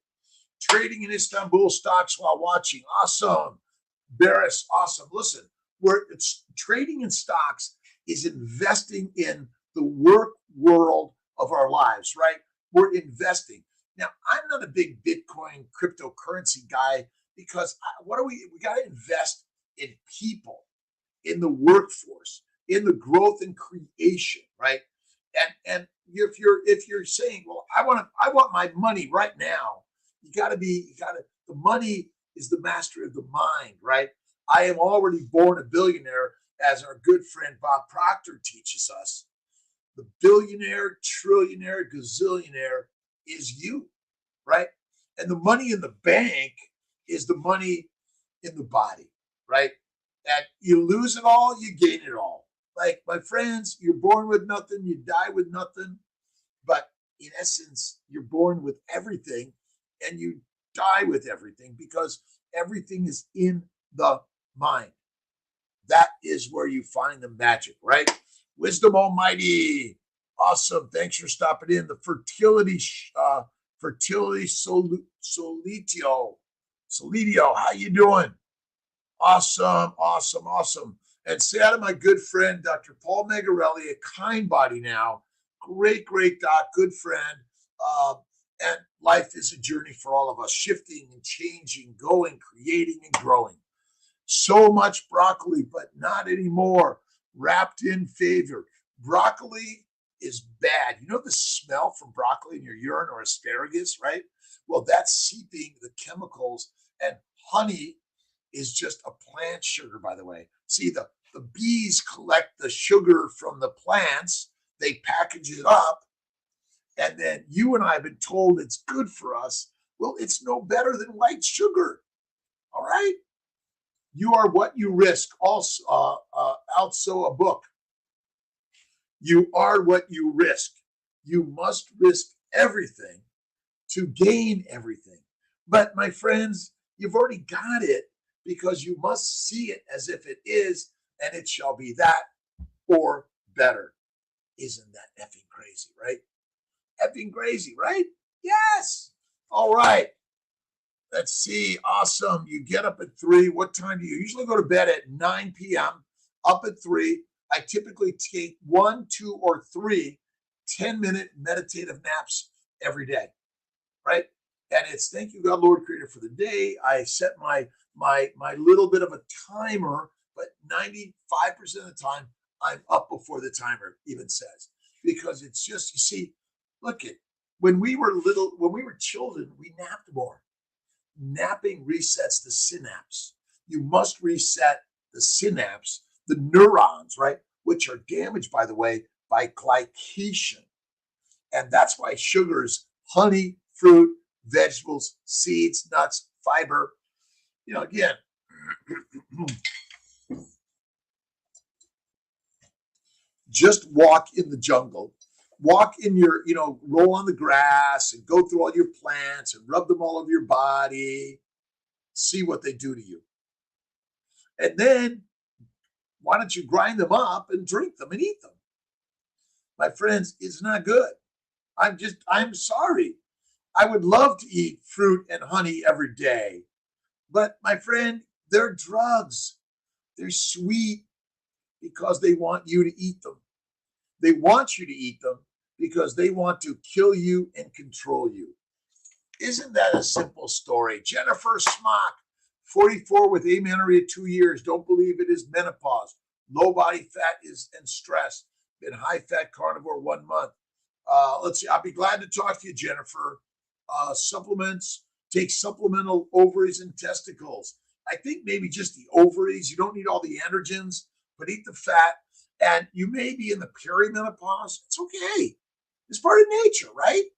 Trading in Istanbul stocks while watching. Awesome. Barris, awesome. Listen, it's trading in stocks is investing in the work world of our lives, right? We're investing. Now, I'm not a big Bitcoin cryptocurrency guy because what do we got to invest in people, in the workforce, in the growth and creation, right? And if you're saying, well, I want my money right now, you got to the money is the master of the mind, right? I am already born a billionaire, as our good friend Bob Proctor teaches us. The billionaire, trillionaire, gazillionaire is you, right? And the money in the bank is the money in the body, right? And you lose it all, you gain it all. Like, my friends, you're born with nothing, you die with nothing. But in essence, you're born with everything and you die with everything, because everything is in the mind. That is where you find the magic, right? Wisdom Almighty. Awesome. Thanks for stopping in. The fertility solitio. Solitio, how you doing? Awesome, awesome, awesome. And say out of my good friend, Dr. Paul Megarelli, a kind body now. Great, great doc, good friend. Uh, and life is a journey for all of us, shifting and changing, going, creating, and growing. So much broccoli, but not anymore. Wrapped in favor. Broccoli is bad. You know the smell from broccoli in your urine or asparagus, right? Well, that's seeping the chemicals. And honey is just a plant sugar, by the way. See, the bees collect the sugar from the plants, they package it up, and then you and I have been told it's good for us. Well, it's no better than white sugar. All right? You are what you risk. Also a book. You are what you risk. You must risk everything to gain everything. But my friends, you've already got it, because you must see it as if it is, and it shall be that or better. Isn't that effing crazy, right? Effing crazy, right? Yes. All right. Let's see. Awesome. You get up at 3. What time do you usually go to bed? At 9 p.m. Up at 3. I typically take 1, 2, or 3 10-minute meditative naps every day, right? And it's thank you, God, Lord, Creator, for the day. I set my little bit of a timer, but 95% of the time I'm up before the timer even says, because it's just, you see, look at when we were children, we napped more. Napping resets the synapse. You must reset the synapse, the neurons, right? Which are damaged, by the way, by glycation. And that's why sugars, honey, fruit, vegetables, seeds, nuts, fiber, again, just walk in the jungle, walk in your, roll on the grass and go through all your plants and rub them all over your body. See what they do to you. And then why don't you grind them up and drink them and eat them? My friends, it's not good. I'm sorry. I would love to eat fruit and honey every day. But my friend, they're drugs. They're sweet because they want you to eat them. They want you to eat them because they want to kill you and control you. Isn't that a simple story? Jennifer Smock, 44 with amenorrhea 2 years. Don't believe it is menopause. Low body fat and stress. Been high fat carnivore 1 month. Let's see. I'll be glad to talk to you, Jennifer. Supplements. Take supplemental ovaries and testicles. I think maybe just the ovaries. You don't need all the androgens, but eat the fat. And you may be in the perimenopause. It's okay. It's part of nature, right?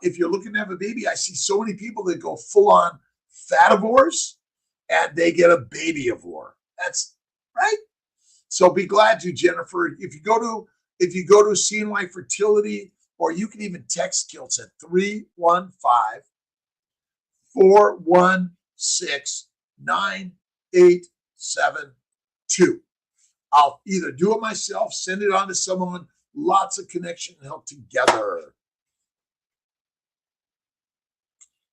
If you're looking to have a baby, I see so many people that go full on fativores and they get a babyivore. That's right. So be glad to, Jennifer. If you go to CNY Fertility, or you can even text Kiltz at 315-416-9872. I'll either do it myself, send it on to someone. Lots of connection and help together.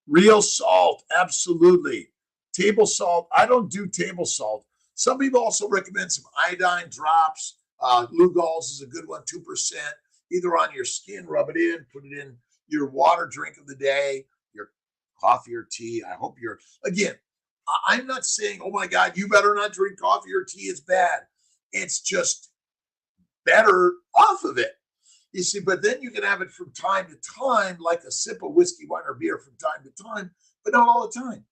Real salt, absolutely. Table salt, I don't do table salt. Some people also recommend some iodine drops. Lugol's is a good one, 2%. Either on your skin, rub it in, put it in your water drink of the day, your coffee or tea. I hope you're, again, I'm not saying, oh my God, you better not drink coffee or tea. It's bad. It's just better off of it. You see, but then you can have it from time to time, like a sip of whiskey, wine, or beer from time to time, but not all the time.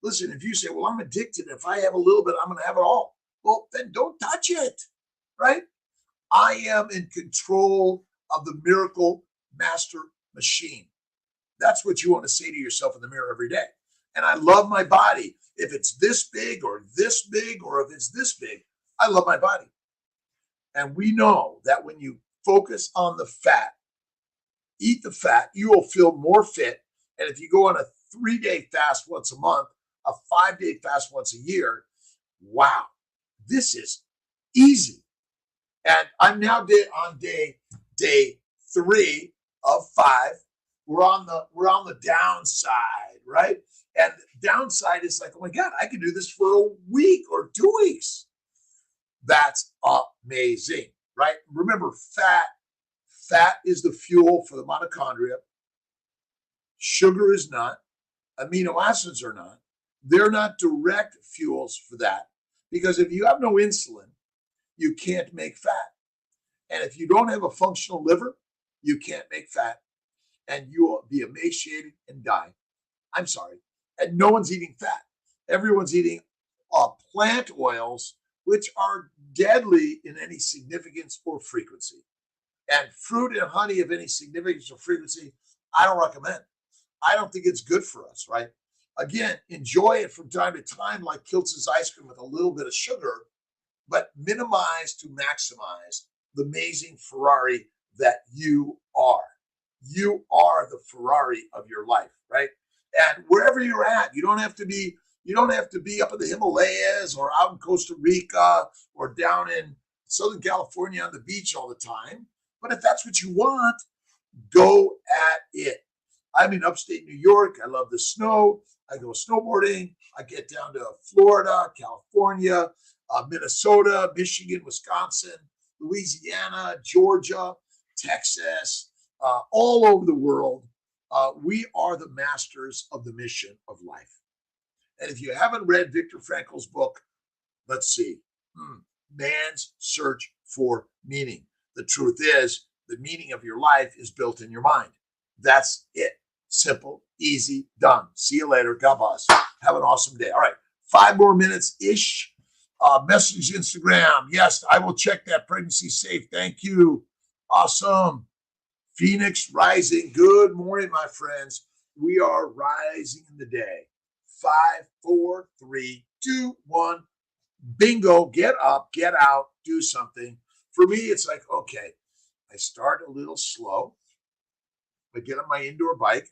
Listen, if you say, well, I'm addicted. If I have a little bit, I'm going to have it all. Well, then don't touch it, right? I am in control of the miracle master machine. That's what you want to say to yourself in the mirror every day. And I love my body. If it's this big or this big, or if it's this big, I love my body. And we know that when you focus on the fat, eat the fat, you will feel more fit. And if you go on a 3-day fast once a month, a 5-day fast once a year, wow, this is easy. And I'm now on day 3 of 5. We're on the downside, right? And downside is like, oh my God, I can do this for a week or 2 weeks. That's amazing, right? Remember, fat is the fuel for the mitochondria. Sugar is not. Amino acids are not. They're not direct fuels for that, because if you have no insulin, you can't make fat. And if you don't have a functional liver, you can't make fat, and you will be emaciated and die. I'm sorry. And no one's eating fat. Everyone's eating plant oils, which are deadly in any significance or frequency. And fruit and honey of any significance or frequency, I don't recommend. I don't think it's good for us, right? Again, enjoy it from time to time, like Kiltz's ice cream with a little bit of sugar, but minimize to maximize the amazing Ferrari that you are. You are the Ferrari of your life, right? And wherever you're at, you don't have to be up in the Himalayas or out in Costa Rica or down in Southern California on the beach all the time. But if that's what you want, go at it. I'm in upstate New York. I love the snow. I go snowboarding. I get down to Florida, California, Minnesota, Michigan, Wisconsin, Louisiana, Georgia, Texas, all over the world. We are the masters of the mission of life. And if you haven't read Viktor Frankl's book, let's see, Man's Search for Meaning. The truth is, the meaning of your life is built in your mind. That's it. Simple, easy, done. See you later. God bless. Have an awesome day. All right, 5 more minutes-ish. Message Instagram. Yes, I will check that. Pregnancy safe. Thank you. Awesome. Phoenix rising. Good morning, my friends. We are rising in the day. 5, 4, 3, 2, 1. Bingo. Get up, get out, do something. For me, it's like, okay, I start a little slow. I get on my indoor bike.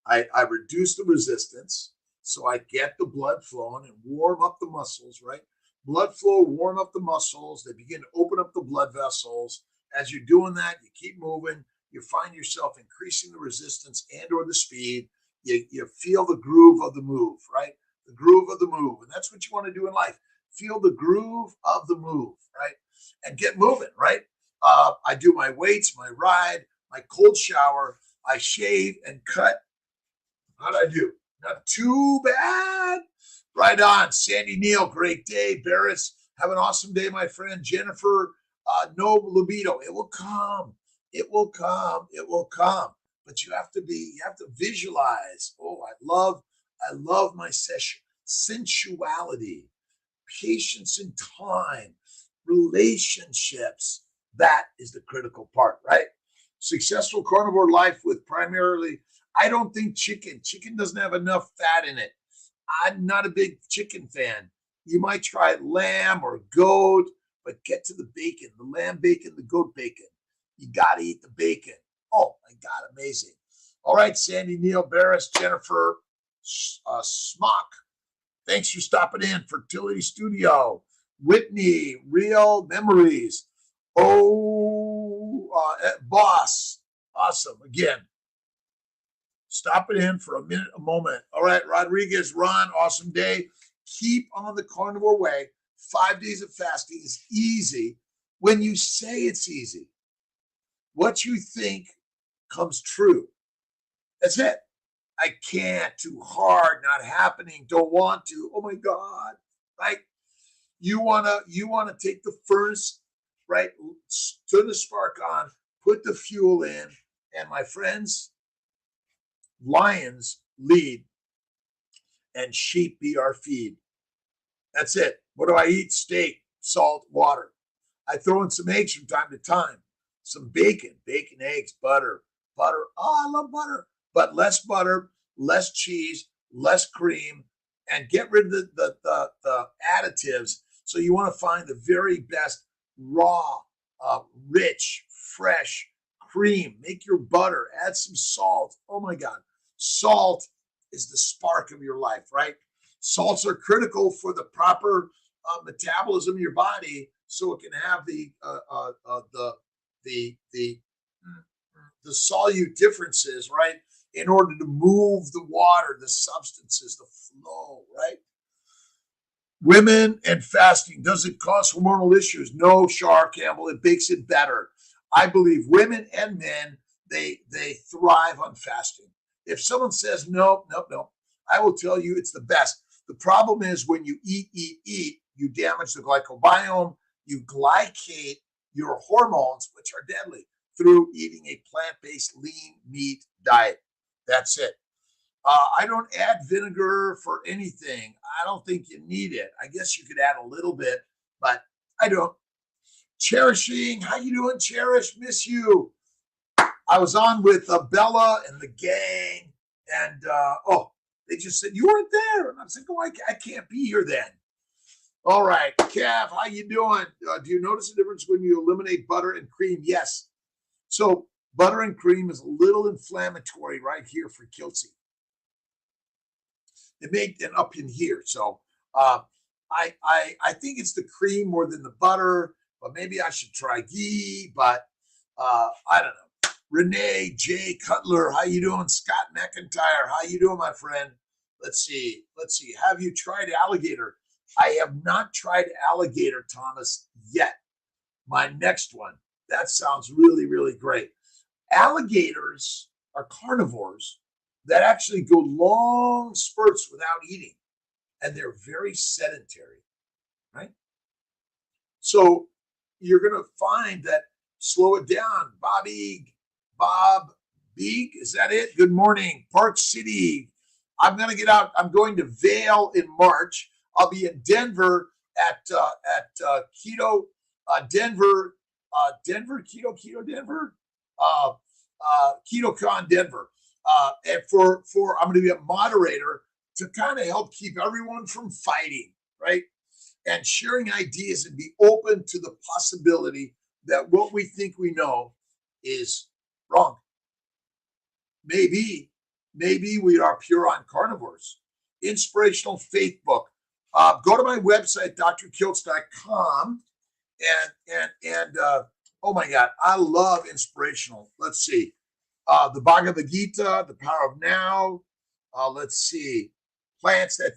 I reduce the resistance, so I get the blood flowing and warm up the muscles, right? Blood flow, warm up the muscles. They begin to open up the blood vessels. As you're doing that, you keep moving. You find yourself increasing the resistance and or the speed. You feel the groove of the move, right? The groove of the move. And that's what you want to do in life. Feel the groove of the move, right? And get moving, right? I do my weights, my ride, my cold shower. I shave and cut. How'd I do? Not too bad. Right on. Sandy Neal, great day. Barris, have an awesome day, my friend. Jennifer, no libido. It will come. It will come. It will come. But you have to visualize. Oh, I love my sensuality, patience and time, relationships. That is the critical part, right? Successful carnivore life with primarily, I don't think chicken doesn't have enough fat in it. I'm not a big chicken fan. You might try lamb or goat, but get to the bacon, the lamb bacon, the goat bacon. You got to eat the bacon. Oh my God, amazing. All right, Sandy, Neil, Barris, Jennifer, Smock. Thanks for stopping in. Fertility Studio. Whitney, Real Memories. Boss. Awesome. Again, stopping in for a minute, a moment. All right, Rodriguez, Ron, awesome day. Keep on the carnivore way. 5 days of fasting is easy when you say it's easy. What you think comes true. That's it. I can't, too hard, not happening, don't want to. Oh my God. Right? You wanna take the furnace, right? Turn the spark on, put the fuel in, and my friends, lions lead and sheep be our feed. That's it. What do I eat? Steak, salt, water. I throw in some eggs from time to time, some bacon, eggs, butter. Oh, I love butter, but less butter, less cheese, less cream, and get rid of the additives. So you want to find the very best raw, rich, fresh cream. Make your butter. Add some salt. Oh my God, salt is the spark of your life, right? Salts are critical for the proper metabolism of your body, so it can have the solute differences, right? In order to move the water, the substances, the flow, right? Women and fasting, does it cause hormonal issues? No, Shar Campbell, it makes it better. I believe women and men, they thrive on fasting. If someone says no, I will tell you it's the best. The problem is when you eat, you damage the glycobiome, you glycate your hormones, which are deadly, through eating a plant-based lean meat diet. That's it. I don't add vinegar for anything. I don't think you need it. I guess you could add a little bit, but I don't. Cherishing, how you doing, Cherish? Miss you. I was on with Bella and the gang, and they just said you weren't there, and I was like, oh, I can't be here then. All right, Cav, how you doing? Do you notice a difference when you eliminate butter and cream? Yes. So butter and cream is a little inflammatory right here for Kiltz. It made an up in here. So I think it's the cream more than the butter, but maybe I should try ghee. But I don't know. Renee J. Cutler, how you doing? Scott McIntyre, how you doing, my friend? Let's see. Have you tried alligator? I have not tried alligator, Thomas, yet. My next one. That sounds really, really great. Alligators are carnivores that actually go long spurts without eating, and they're very sedentary, right? So you're going to find that, slow it down. Bob Beeg, is that it? Good morning, Park City. I'm going to get out. I'm going to Vail in March. I'll be in Denver at Keto, Denver, Keto Denver, KetoCon Denver. And for I'm going to be a moderator to kind of help keep everyone from fighting, right? And sharing ideas and be open to the possibility that what we think we know is wrong. Maybe we are pure on carnivores. Inspirational faith book. Go to my website, drkiltz.com, and oh my God, I love inspirational. Let's see. The Bhagavad Gita, The Power of Now. Let's see. Plants that,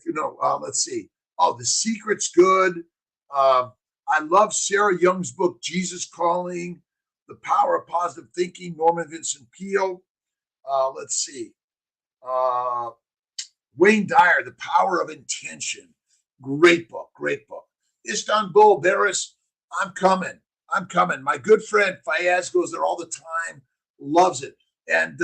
let's see. Oh, The Secret's good. I love Sarah Young's book, Jesus Calling, The Power of Positive Thinking, Norman Vincent Peale. Let's see. Wayne Dyer, The Power of Intention. Great book. Istanbul, Beres, I'm coming. My good friend Fayez goes there all the time, loves it. And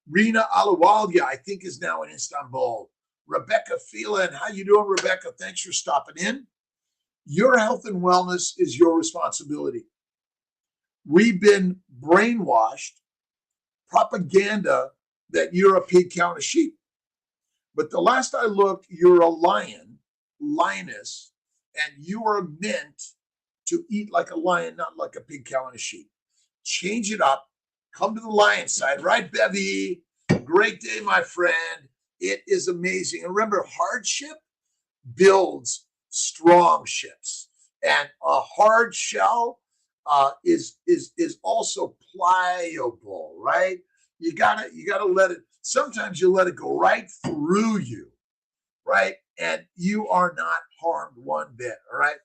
Rina Alawalia, I think, is now in Istanbul. Rebecca Phelan, how you doing, Rebecca? Thanks for stopping in. Your health and wellness is your responsibility. We've been brainwashed, propaganda that you're a pig, cow, and a sheep. But the last I looked, you're a lioness, and you are meant to eat like a lion, not like a pig, cow, and a sheep. Change it up. Come to the lion side, right, Bevy? Great day, my friend. It is amazing. And remember, hardship builds strong ships, and a hard shell is also pliable, right? You gotta let it. Sometimes you let it go right through you, right? And you are not harmed one bit, all right?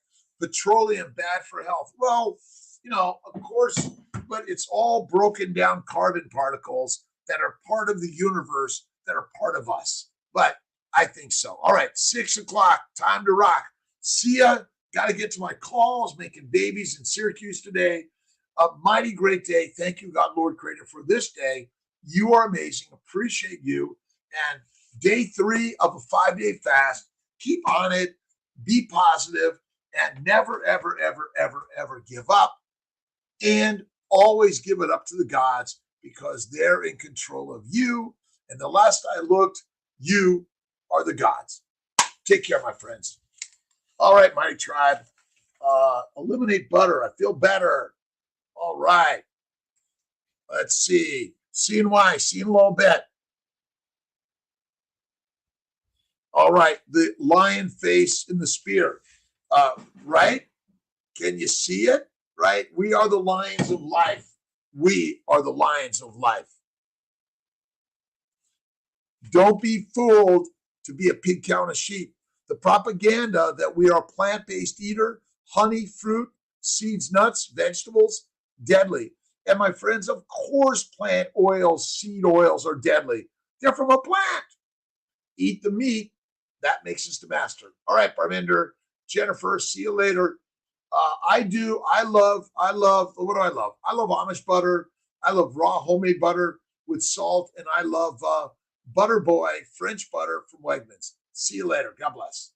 Petroleum, bad for health. Well, of course, but it's all broken down carbon particles that are part of the universe, that are part of us. But I think so. All right, 6 o'clock, time to rock. See ya. Got to get to my calls, making babies in Syracuse today. A mighty great day. Thank you, God, Lord Creator, for this day. You are amazing. Appreciate you. And day 3 of a 5-day fast. Keep on it. Be positive, and never, ever, ever, ever, ever give up. And always give it up to the gods, because they're in control of you. And the last I looked, you are the gods. Take care, my friends. All right, mighty tribe. Eliminate butter. I feel better. All right. Let's see. CNY. See you in a little bit. All right. The lion face in the spear. Right? Can you see it? Right? We are the lions of life. We are the lions of life. Don't be fooled to be a pig cow and a sheep. The propaganda that we are a plant-based eater, honey, fruit, seeds, nuts, vegetables, deadly. And my friends, of course, plant oils, seed oils are deadly. They're from a plant. Eat the meat. That makes us the master. All right, Parminder, Jennifer, see you later. I love, what do I love? I love Amish butter. I love raw homemade butter with salt. And I love Butter Boy French butter from Wegmans. See you later. God bless.